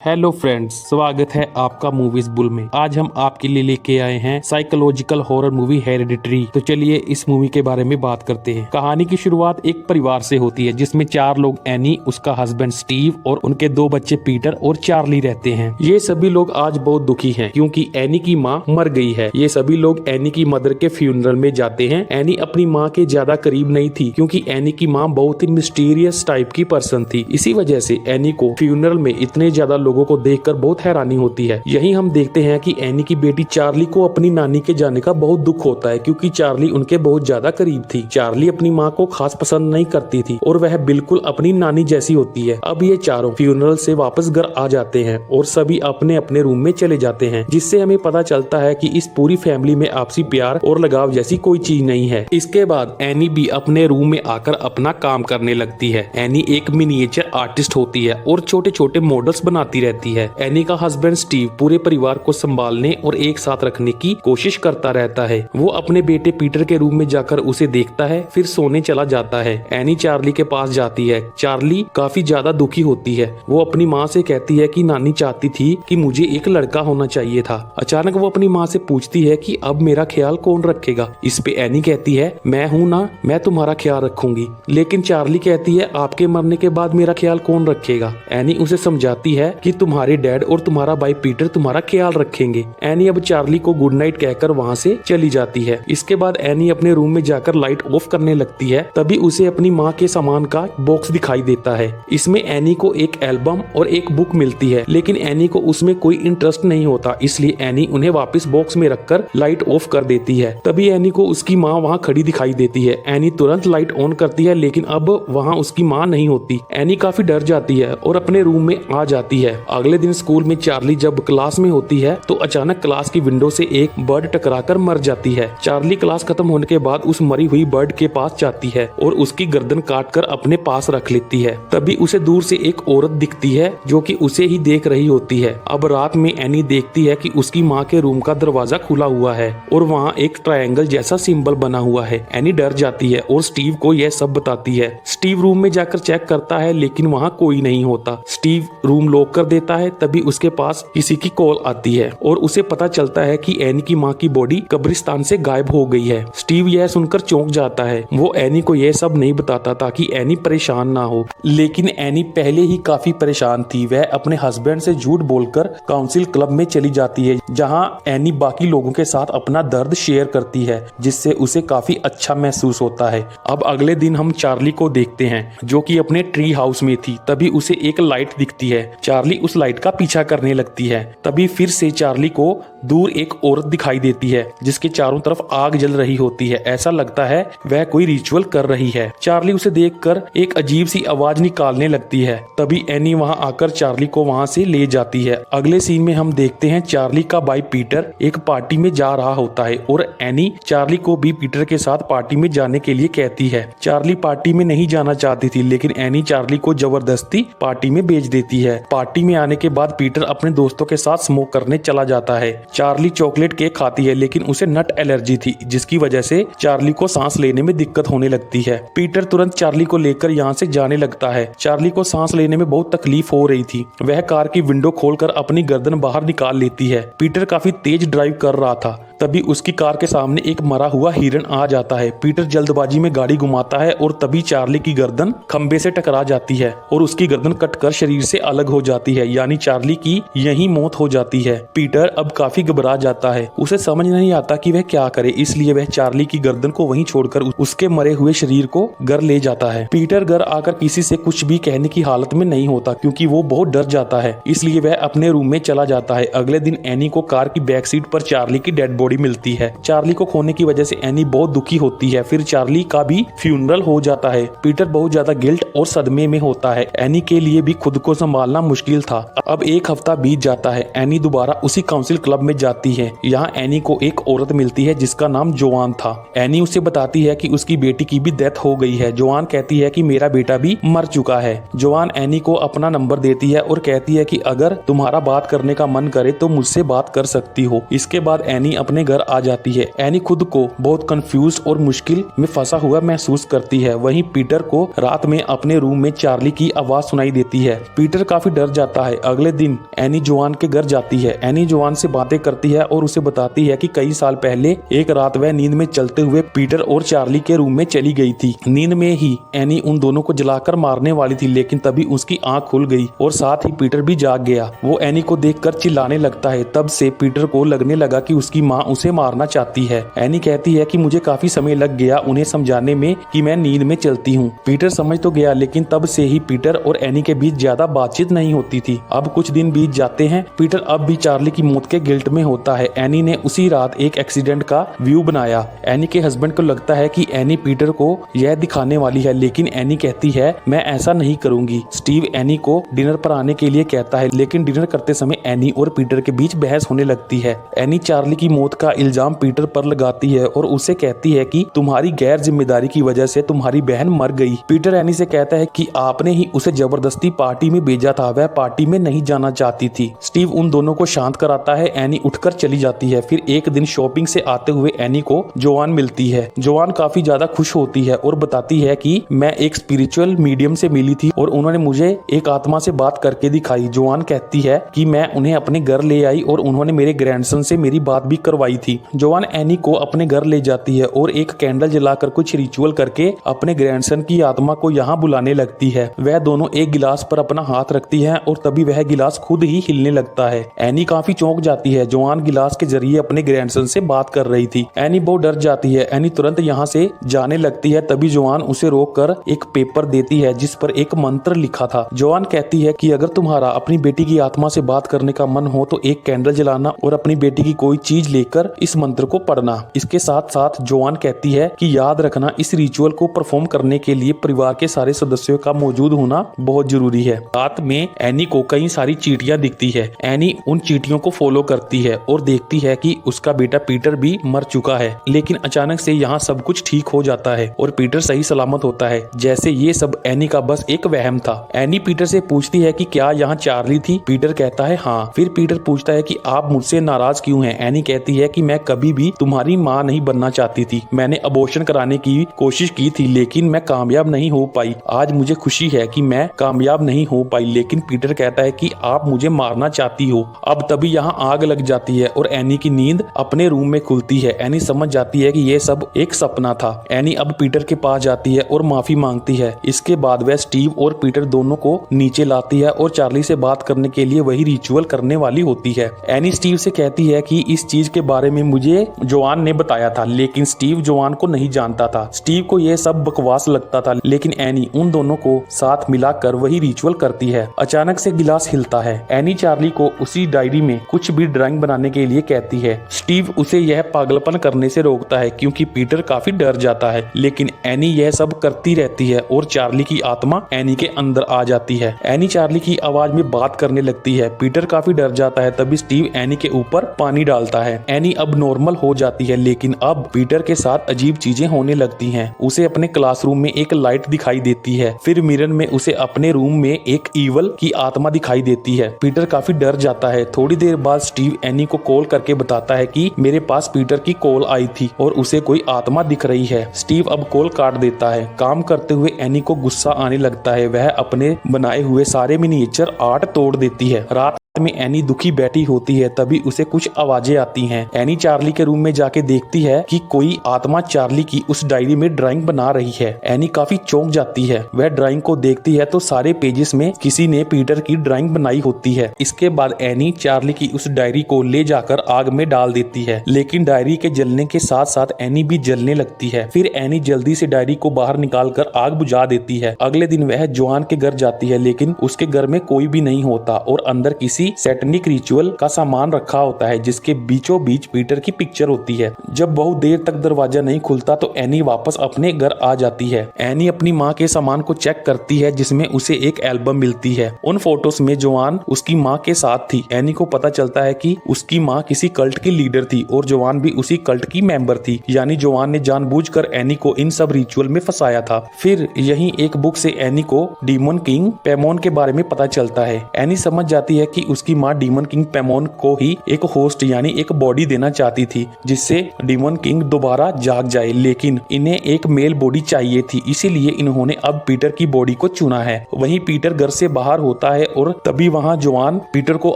Hello friends, स्वागत है आपका मूवीज बुल में। आज हम आपके लिए लेके आए हैं साइकोलॉजिकल हॉरर मूवी हेरेडिटरी। तो चलिए इस मूवी के बारे में बात करते हैं। कहानी की शुरुआत एक परिवार से होती है जिसमें 4 लोग एनी, उसका हस्बैंड स्टीव और उनके 2 बच्चे पीटर और चार्ली रहते हैं। ये सभी लोग आज बहुत दुखी हैं क्योंकि एनी की माँ मर गई है। ये सभी लोग एनी की मदर के फ्यूनरल में जाते हैं। एनी अपनी माँ के ज्यादा करीब नहीं थी क्योंकि एनी की माँ बहुत ही मिस्टीरियस टाइप की पर्सन थी। इसी वजह से एनी को फ्यूनरल में इतने ज्यादा लोगों को देखकर बहुत हैरानी होती है। यही हम देखते हैं कि एनी की बेटी चार्ली को अपनी नानी के जाने का बहुत दुख होता है क्योंकि चार्ली उनके बहुत ज्यादा करीब थी। चार्ली अपनी माँ को खास पसंद नहीं करती थी और वह बिल्कुल अपनी नानी जैसी होती है। अब ये चारों फ्यूनरल से वापस घर आ जाते हैं और सभी अपने अपने रूम में चले जाते हैं, जिससे हमें पता चलता है कि इस पूरी फैमिली में आपसी प्यार और लगाव जैसी कोई चीज नहीं है। इसके बाद एनी भी अपने रूम में आकर अपना काम करने लगती है। एनी एक मिनिएचर आर्टिस्ट होती है और छोटे छोटे मॉडल्स बनाती रहती है। एनी का हस्बैंड स्टीव पूरे परिवार को संभालने और एक साथ रखने की कोशिश करता रहता है। वो अपने बेटे पीटर के रूम में जाकर उसे देखता है, फिर सोने चला जाता है। एनी चार्ली के पास जाती है। चार्ली काफी ज्यादा दुखी होती है। वो अपनी माँ से कहती है कि नानी चाहती थी कि मुझे एक लड़का होना चाहिए था। अचानक वो अपनी माँ से पूछती है कि अब मेरा ख्याल कौन रखेगा। इस पे एनी कहती है, मैं हूँ ना, मैं तुम्हारा ख्याल रखूंगी। लेकिन चार्ली कहती है, आपके मरने के बाद मेरा ख्याल कौन रखेगा। एनी उसे समझाती है कि तुम्हारे डैड और तुम्हारा भाई पीटर तुम्हारा ख्याल रखेंगे। एनी अब चार्ली को गुड नाइट कहकर वहाँ से चली जाती है। इसके बाद एनी अपने रूम में जाकर लाइट ऑफ करने लगती है। तभी उसे अपनी माँ के सामान का बॉक्स दिखाई देता है। इसमें एनी को एक एल्बम और एक बुक मिलती है, लेकिन एनी को उसमें कोई इंटरेस्ट नहीं होता, इसलिए एनी उन्हें वापस बॉक्स में रखकर लाइट ऑफ कर देती है। तभी एनी को उसकी माँ वहाँ खड़ी दिखाई देती है। एनी तुरंत लाइट ऑन करती है, लेकिन अब वहाँ उसकी माँ नहीं होती। एनी काफी डर जाती है और अपने रूम में आ जाती है। अगले दिन स्कूल में चार्ली जब क्लास में होती है तो अचानक क्लास की विंडो से एक बर्ड टकराकर मर जाती है। चार्ली क्लास खत्म होने के बाद उस मरी हुई बर्ड के पास जाती है और उसकी गर्दन काटकर अपने पास रख लेती है। तभी उसे दूर से एक औरत दिखती है जो कि उसे ही देख रही होती है। अब रात में एनी देखती है कि उसकी माँ के रूम का दरवाजा खुला हुआ है और वहाँ एक ट्रायंगल जैसा सिंबल बना हुआ है। एनी डर जाती है और स्टीव को यह सब बताती है। स्टीव रूम में जाकर चेक करता है, लेकिन वहाँ कोई नहीं होता। स्टीव रूम लॉक कर देता है। तभी उसके पास किसी की कॉल आती है और उसे पता चलता है कि एनी की माँ की बॉडी कब्रिस्तान से गायब हो गई है। स्टीव यह सुनकर चौंक जाता है। वो एनी को यह सब नहीं बताता ताकि एनी परेशान ना हो, लेकिन एनी पहले ही काफी परेशान थी। वह अपने हस्बैंड से झूठ बोलकर काउंसिल क्लब में चली जाती है, जहाँ एनी बाकी लोगों के साथ अपना दर्द शेयर करती है, जिससे उसे काफी अच्छा महसूस होता है। अब अगले दिन हम चार्ली को देखते हैं जो कि अपने ट्री हाउस में थी। तभी उसे एक लाइट दिखती है। चार्ली उस लाइट का पीछा करने लगती है। तभी फिर से चार्ली को दूर एक औरत दिखाई देती है जिसके चारों तरफ आग जल रही होती है। ऐसा लगता है वह कोई रिचुअल कर रही है। चार्ली उसे देखकर एक अजीब सी आवाज निकालने लगती है। तभी एनी वहां आकर चार्ली को वहां से ले जाती है। अगले सीन में हम देखते हैं चार्ली का भाई पीटर एक पार्टी में जा रहा होता है और एनी चार्ली को भी पीटर के साथ पार्टी में जाने के लिए कहती है। चार्ली पार्टी में नहीं जाना चाहती थी, लेकिन एनी चार्ली को जबरदस्ती पार्टी में भेज देती है। पार्टी में आने के बाद पीटर अपने दोस्तों के साथ स्मोक करने चला जाता है। चार्ली चॉकलेट केक खाती है, लेकिन उसे नट एलर्जी थी, जिसकी वजह से चार्ली को सांस लेने में दिक्कत होने लगती है। पीटर तुरंत चार्ली को लेकर यहाँ से जाने लगता है। चार्ली को सांस लेने में बहुत तकलीफ हो रही थी। वह कार की विंडो खोलकर अपनी गर्दन बाहर निकाल लेती है। पीटर काफी तेज ड्राइव कर रहा था। तभी उसकी कार के सामने एक मरा हुआ हिरन आ जाता है। पीटर जल्दबाजी में गाड़ी घुमाता है और तभी चार्ली की गर्दन खंबे से टकरा जाती है और उसकी गर्दन कटकर शरीर से अलग हो जाती है, यानी चार्ली की यही मौत हो जाती है। पीटर अब काफी घबरा जाता है। उसे समझ नहीं आता कि वह क्या करे, इसलिए वह चार्ली की गर्दन को वहीं छोड़कर उसके मरे हुए शरीर को घर ले जाता है। पीटर घर आकर किसी से कुछ भी कहने की हालत में नहीं होता क्योंकि वो बहुत डर जाता है, इसलिए वह अपने रूम में चला जाता है। अगले दिन एनी को कार की बैक सीट पर चार्ली की डेड बॉडी मिलती है। चार्ली को खोने की वजह से एनी बहुत दुखी होती है। फिर चार्ली का भी फ्यूनरल हो जाता है। पीटर बहुत ज्यादा गिल्ट और सदमे में होता है। एनी के लिए भी खुद को संभालना मुश्किल था। अब एक हफ्ता बीत जाता है। एनी दोबारा उसी काउंसिल क्लब में जाती है। यहाँ एनी को एक औरत मिलती है जिसका नाम जोआन था। एनी उसे बताती है कि उसकी बेटी की भी डेथ हो गई है। जोआन कहती है कि मेरा बेटा भी मर चुका है। जोआन एनी को अपना नंबर देती है और कहती है कि अगर तुम्हारा बात करने का मन करे तो मुझसे बात कर सकती हो। इसके बाद एनी अपने अपने घर आ जाती है। एनी खुद को बहुत कंफ्यूज और मुश्किल में फंसा हुआ महसूस करती है। वहीं पीटर को रात में अपने रूम में चार्ली की आवाज सुनाई देती है। पीटर काफी डर जाता है। अगले दिन एनी जोआन के घर जाती है। एनी जोआन से बातें करती है और उसे बताती है कि कई साल पहले एक रात वह नींद में चलते हुए पीटर और चार्ली के रूम में चली गई थी। नींद में ही एनी उन दोनों को जलाकर मारने वाली थी, लेकिन तभी उसकी आंख खुल गई और साथ ही पीटर भी जाग गया। वो एनी को देखकर चिल्लाने लगता है। तब से पीटर को लगने लगा कि उसकी माँ उसे मारना चाहती है। एनी कहती है कि मुझे काफी समय लग गया उन्हें समझाने में कि मैं नींद में चलती हूँ। पीटर समझ तो गया, लेकिन तब से ही पीटर और एनी के बीच ज्यादा बातचीत नहीं होती थी। अब कुछ दिन बीत जाते हैं। पीटर अब भी चार्ली की मौत के गिल्ट में होता है। एनी ने उसी रात एक एक्सीडेंट का व्यू बनाया। एनी के हस्बैंड को लगता है कि एनी पीटर को यह दिखाने वाली है, लेकिन एनी कहती है मैं ऐसा नहीं करूंगी। स्टीव एनी को डिनर पर आने के लिए कहता है, लेकिन डिनर करते समय एनी और पीटर के बीच बहस होने लगती है। एनी चार्ली की मौत का इल्जाम पीटर पर लगाती है और उसे कहती है कि तुम्हारी गैर जिम्मेदारी की वजह से तुम्हारी बहन मर गई। पीटर एनी से कहता है कि आपने ही उसे जबरदस्ती पार्टी में भेजा था, वह पार्टी में नहीं जाना चाहती थी। स्टीव उन दोनों को शांत कराता है। एनी उठकर चली जाती है। फिर एक दिन शॉपिंग से आते हुए एनी को जोआन मिलती है। जोआन काफी ज्यादा खुश होती है और बताती है कि मैं एक स्पिरिचुअल मीडियम से मिली थी और उन्होंने मुझे एक आत्मा से बात करके दिखाई। जोआन कहती है कि मैं उन्हें अपने घर ले आई और उन्होंने मेरे ग्रैंडसन से मेरी बात भी करवाई थी। जोआन एनी को अपने घर ले जाती है और एक कैंडल जलाकर कुछ रिचुअल करके अपने ग्रैंडसन की आत्मा को यहाँ बुलाने लगती है। वह दोनों एक गिलास पर अपना हाथ रखती है और तभी वह गिलास खुद ही हिलने लगता है। एनी काफी चौंक जाती है। जोआन गिलास के जरिए अपने ग्रैंडसन से बात कर रही थी। एनी बहुत डर जाती है। एनी तुरंत यहाँ से जाने लगती है। तभी जोआन उसे रोककर एक पेपर देती है जिस पर एक मंत्र लिखा था। जोआन कहती है कि अगर तुम्हारा अपनी बेटी की आत्मा से बात करने का मन हो तो एक कैंडल जलाना और अपनी बेटी की कोई चीज लेकर इस मंत्र को पढ़ना। इसके साथ साथ जोआन कहती है कि याद रखना इस रिचुअल को परफॉर्म करने के लिए परिवार के सारे सदस्यों का मौजूद होना बहुत जरूरी है। रात में एनी को कई सारी चींटियां दिखती है। एनी उन चींटियों को फॉलो करती है और देखती है कि उसका बेटा पीटर भी मर चुका है, लेकिन अचानक से यहाँ सब कुछ ठीक हो जाता है और पीटर सही सलामत होता है, जैसे ये सब एनी का बस एक वहम था। एनी पीटर से पूछती है कि क्या यहाँ चार्ली थी। पीटर कहता है हाँ। फिर पीटर पूछता है कि आप मुझसे नाराज क्यों हैं। एनी कहती है कि मैं कभी भी तुम्हारी माँ नहीं बनना चाहती थी। मैंने अबॉर्शन कराने की कोशिश की थी, लेकिन मैं कामयाब नहीं हो पाई। आज मुझे खुशी है कि मैं कामयाब नहीं हो पाई। लेकिन पीटर कहता है कि आप मुझे मारना चाहती हो। अब तभी यहाँ आग लग जाती है और एनी की नींद अपने रूम में खुलती है। एनी समझ जाती है कि यह सब एक सपना था। एनी अब पीटर के पास जाती है और माफी मांगती है। इसके बाद वह स्टीव और पीटर दोनों को नीचे लाती है और चार्ली से बात करने के लिए वही रिचुअल करने वाली होती है। एनी स्टीव से कहती है कि इस चीज के बारे में मुझे जोआन ने बताया था, लेकिन स्टीव जोआन को नहीं जानता था। स्टीव को यह सब बकवास लगता था, लेकिन एनी उन दोनों को साथ मिलाकर वही रिचुअल करती है। अचानक से गिलास हिलता है। एनी चार्ली को उसी डायरी में कुछ भी ड्राइंग बनाने के लिए कहती है। स्टीव उसे यह पागलपन करने से रोकता है क्योंकि पीटर काफी डर जाता है, लेकिन एनी यह सब करती रहती है और चार्ली की आत्मा एनी के अंदर आ जाती है। एनी चार्ली की आवाज में बात करने लगती है। पीटर काफी डर जाता है। तभी स्टीव एनी के ऊपर पानी डालता है। एनी अब नॉर्मल हो जाती है, लेकिन अब पीटर के साथ अजीब चीजें होने लगती हैं। उसे अपने क्लासरूम में एक लाइट दिखाई देती है। फिर मिरर में उसे अपने रूम में एक ईवल की आत्मा दिखाई देती है। पीटर काफी डर जाता है। थोड़ी देर बाद स्टीव एनी को कॉल करके बताता है कि मेरे पास पीटर की कॉल आई थी और उसे कोई आत्मा दिख रही है। स्टीव अब कॉल काट देता है। काम करते हुए एनी को गुस्सा आने लगता है। वह अपने बनाए हुए सारे मिनिएचर आर्ट तोड़ देती है। रात में एनी दुखी बैठी होती है। तभी उसे कुछ आवाजें आती हैं। एनी चार्ली के रूम में जाके देखती है कि कोई आत्मा चार्ली की उस डायरी में ड्राइंग बना रही है। एनी काफी चौंक जाती है। वह ड्राइंग को देखती है तो सारे पेजेस में किसी ने पीटर की ड्राइंग बनाई होती है। इसके बाद एनी चार्ली की उस डायरी को ले जाकर आग में डाल देती है, लेकिन डायरी के जलने के साथ साथ एनी भी जलने लगती है। फिर एनी जल्दी से डायरी को बाहर निकाल कर आग बुझा देती है। अगले दिन वह जोआन के घर जाती है, लेकिन उसके घर में कोई भी नहीं होता और अंदर किसी सैटनिक रिचुअल का सामान रखा होता है जिसके बीचों बीच पीटर की पिक्चर होती है। जब बहुत देर तक दरवाजा नहीं खुलता तो एनी वापस अपने घर आ जाती है। एनी अपनी माँ के सामान को चेक करती है जिसमें उसे एक एल्बम मिलती है। उन फोटोज में जोआन उसकी माँ के साथ थी। एनी को पता चलता है कि उसकी माँ किसी कल्ट की लीडर थी और जोआन भी उसी कल्ट की मेंबर थी, यानी जोआन ने जानबूझकर एनी को इन सब रिचुअल में फंसाया था। फिर यही एक बुक से एनी को डीमन किंग पेमोन के बारे में पता चलता है। एनी समझ जाती है कि उसकी माँ डीमन किंग पेमोन को ही एक होस्ट यानी एक बॉडी देना चाहती थी जिससे डीमन किंग दोबारा जाग जाए, लेकिन इन्हें एक मेल बॉडी चाहिए थी, इसीलिए इन्होंने अब पीटर की बॉडी को चुना है। वहीं पीटर घर से बाहर होता है और तभी वहां जोआन पीटर को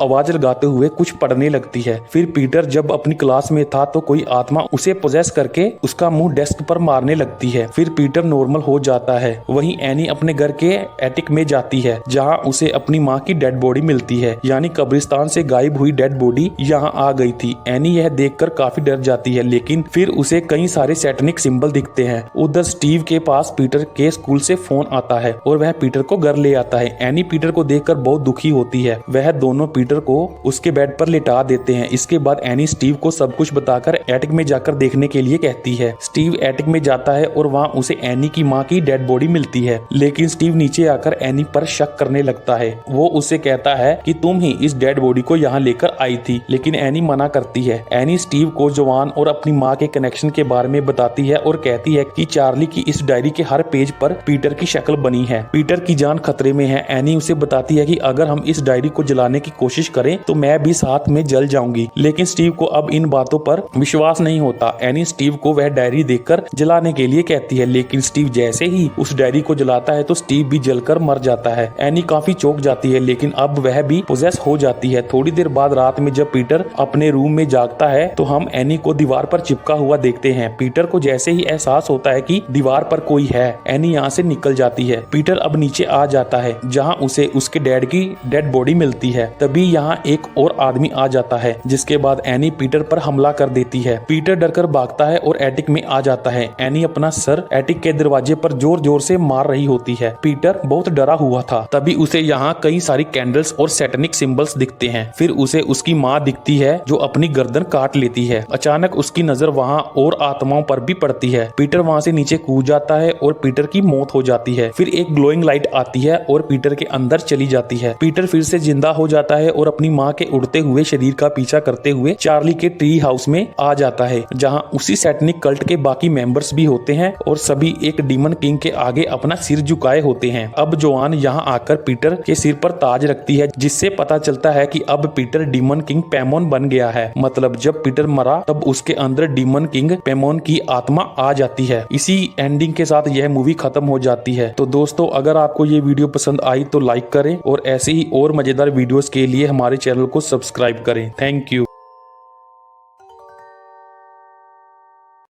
आवाज लगाते हुए कुछ पढ़ने लगती है। फिर पीटर जब अपनी क्लास में था तो कोई आत्मा उसे पोजेस करके उसका मुंह डेस्क पर मारने लगती है। फिर पीटर नॉर्मल हो जाता है। वहीं एनी अपने घर के एटिक में जाती है जहां उसे अपनी माँ की डेड बॉडी मिलती है, यानी कब्रिस्तान से गायब हुई डेड बॉडी यहाँ आ गई थी। एनी यह देखकर काफी डर जाती है, लेकिन फिर उसे कई सारे सैटेनिक सिंबल दिखते हैं। उधर स्टीव के पास पीटर के स्कूल से फोन आता है और वह पीटर को घर ले आता है। एनी पीटर को देखकर बहुत दुखी होती है। वह दोनों पीटर को उसके बेड पर लेटा देते हैं। इसके बाद एनी स्टीव को सब कुछ बताकर एटिक में जाकर देखने के लिए कहती है। स्टीव एटिक में जाता है और वहाँ उसे एनी की माँ की डेड बॉडी मिलती है, लेकिन स्टीव नीचे आकर एनी पर शक करने लगता है। वो उसे कहता है कि तुम ही इस डेड बॉडी को यहाँ लेकर आई थी, लेकिन एनी मना करती है। एनी स्टीव को जोआन और अपनी माँ के कनेक्शन के बारे में बताती है और कहती है कि चार्ली की इस डायरी के हर पेज पर पीटर की शक्ल बनी है। पीटर की जान खतरे में है। एनी उसे बताती है कि अगर हम इस डायरी को जलाने की कोशिश करें तो मैं भी साथ में जल जाऊंगी, लेकिन स्टीव को अब इन बातों पर विश्वास नहीं होता। एनी स्टीव को वह डायरी देखकर जलाने के लिए कहती है, लेकिन स्टीव जैसे ही उस डायरी को जलाता है तो स्टीव भी जलकर मर जाता है। एनी काफी चौंक जाती है, लेकिन अब वह भी पोजेस हो जाती है। थोड़ी देर बाद रात में जब पीटर अपने रूम में जागता है तो हम एनी को दीवार पर चिपका हुआ देखते हैं। पीटर को जैसे ही एहसास होता है कि दीवार पर कोई है, एनी यहाँ से निकल जाती है। पीटर अब नीचे आ जाता है जहाँ उसे उसके डैड की डेड बॉडी मिलती है। तभी यहाँ एक और आदमी आ जाता है, जिसके बाद एनी पीटर पर हमला कर देती है। पीटर डरकर भागता है और एटिक में आ जाता है। एनी अपना सर एटिक के दरवाजे पर जोर जोर से मार रही होती है। पीटर बहुत डरा हुआ था। तभी उसे यहाँ कई सारी कैंडल्स और सैटेनिक सिंबल्स दिखते हैं। फिर उसे उसकी माँ दिखती है जो अपनी गर्दन काट लेती है। अचानक उसकी नजर वहाँ और आत्माओं पर भी पड़ती है। पीटर वहाँ से नीचे कूद जाता है और पीटर की मौत हो जाती है। फिर एक ग्लोइंग लाइट आती है और पीटर के अंदर चली जाती है। पीटर फिर से जिंदा हो जाता है और अपनी माँ के उड़ते हुए शरीर का पीछा करते हुए चार्ली के ट्री हाउस में आ जाता है, जहाँ उसी सैटेनिक कल्ट के बाकी मेंबर्स भी होते हैं और सभी एक डीमन किंग के आगे अपना सिर झुकाए होते हैं। अब जोआन यहाँ आकर पीटर के सिर पर ताज रखती है, जिससे पता चलता है कि अब पीटर डीमन किंग पेमोन बन गया है। मतलब जब पीटर मरा तब उसके अंदर डीमन किंग पेमोन की आत्मा आ जाती है। इसी एंडिंग के साथ यह मूवी खत्म हो जाती है। तो दोस्तों, अगर आपको ये वीडियो पसंद आई तो लाइक करें और ऐसे ही और मजेदार वीडियोस के लिए हमारे चैनल को सब्सक्राइब करें। Thank you.